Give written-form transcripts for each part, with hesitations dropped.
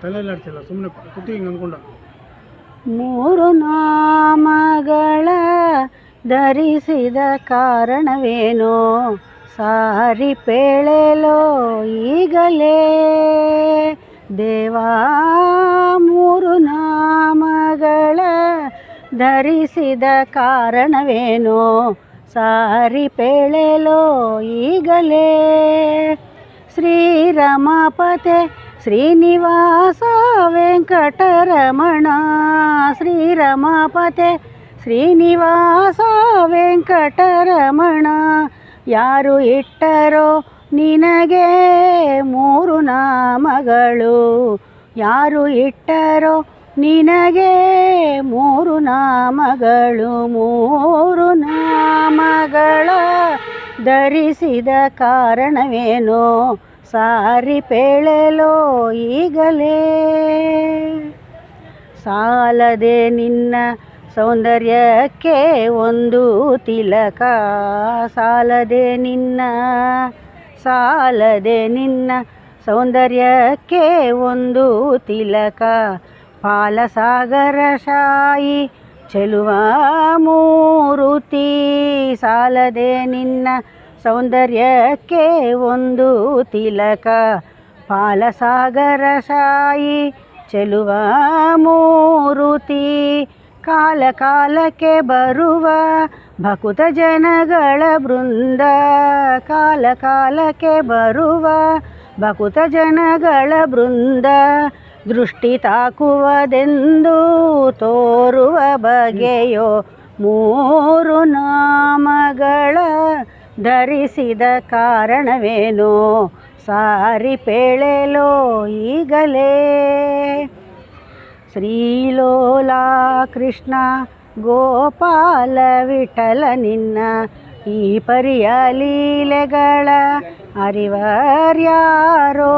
ತಲೆಯಲ್ಲಿ ಆಡ್ತಿಲ್ಲ, ಸುಮ್ಮನೆ ಕುತ್ತಿ ಹಿಂಗೆ ಅಂದ್ಕೊಂಡ. ಮೂರು ನಾಮಗಳ ಧರಿಸಿದ ಕಾರಣವೇನೋ ಸಾರಿ ಪೇಳೆಲೋ ಈಗಲೇ ದೇವಾ. ಮೂರು ನಾಮಗಳ ಧರಿಸಿದ ಕಾರಣವೇನೋ ಸಾರಿ ಪೇಳೆಲೋ ಈಗಲೇ. ಶ್ರೀರಮಪತೆ ಶ್ರೀನಿವಾಸ ವೆಂಕಟರಮಣ, ಶ್ರೀರಮಪತೆ ಶ್ರೀನಿವಾಸ ವೆಂಕಟರಮಣ, ಯಾರು ಇಟ್ಟರೋ ನಿನಗೆ ಮೂರು ನಾಮಗಳು, ಯಾರು ಇಟ್ಟರೋ ನಿನಗೆ ಮೂರು ನಾಮಗಳು. ಮೂರು ನಾಮಗಳ ಧರಿಸಿದ ಕಾರಣವೇನೋ ಸಾರಿ ಪೇಳೆಲೋ ಈಗಲೇ. ಸಾಲದೆ ನಿನ್ನ ಸೌಂದರ್ಯಕ್ಕೆ ಒಂದು ತಿಲಕ, ಸಾಲದೆ ನಿನ್ನ ಸೌಂದರ್ಯಕ್ಕೆ ಒಂದು ತಿಲಕ, ಪಾಲಸಾಗರ ಶಾಯಿ ಚೆಲುವ ಮೂರುತಿ. ಸಾಲದೆ ನಿನ್ನ ಸೌಂದರ್ಯಕ್ಕೆ ಒಂದು ತಿಲಕ, ಪಾಲಸಾಗರ ಶಾಯಿ ಚೆಲುವ ಮೂರುತಿ. ಕಾಲ ಕಾಲಕ್ಕೆ ಬರುವ ಭಕುತ ಜನಗಳ ಬೃಂದ, ಕಾಲ ಕಾಲಕ್ಕೆ ಬರುವ ಭಕುತ ಜನಗಳ ಬೃಂದ, ದೃಷ್ಟಿ ತಾಕುವುದೆಂದು ತೋರುವ ಬಗೆಯೋ ಮೂರು ನಾಮಗಳ ಧರಿಸಿದ ಕಾರಣವೇನೋ ಸಾರಿ ಪೇಳೆಲೋ ಈಗಲೇ. ಶ್ರೀಲೋಲಾ ಕೃಷ್ಣ ಗೋಪಾಲ ವಿಠಲ ನಿನ್ನ ಈ ಪರಿಯ ಲೀಲೆಗಳ ಅರಿವರ್ಯಾರೋ.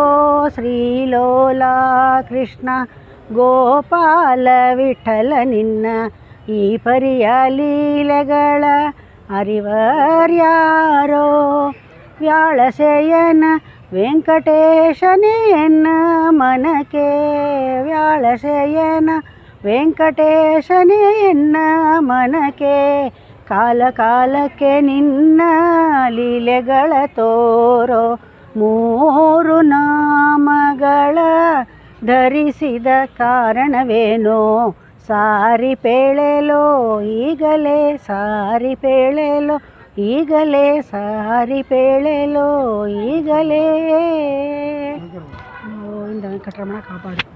ಶ್ರೀಲೋಲಾ ಕೃಷ್ಣ ಗೋಪಾಲ ವಿಠಲ ನಿನ್ನ ಈ ಪರಿಯ ಲೀಲೆಗಳ ಅರಿವರ್ಯಾರೋ. ವ್ಯಾಳಶಯನ ವೆಂಕಟೇಶನೆಯನ್ನ ಮನಕ್ಕೆ, ವ್ಯಾಳಶಯನ ವೆಂಕಟೇಶನೆಯನ್ನ ಮನಕ್ಕೆ, ಕಾಲ ಕಾಲಕ್ಕೆ ನಿನ್ನ ಲೀಲೆಗಳ ತೋರೋ ಮೂರು ನಾಮಗಳ ಧರಿಸಿದ ಕಾರಣವೇನೋ ಸಾರಿ ಪೇಳೆಲೋ ಈಗಲೇ, ಸಾರಿ ಪೇಳೆಲೋ ಈಗಲೇ, ಸಾರಿ ಪೇಳೆಲೋ ಈಗಲೇ. ವೆಂಕಟರಮಣ ಕಾಪಾಡು.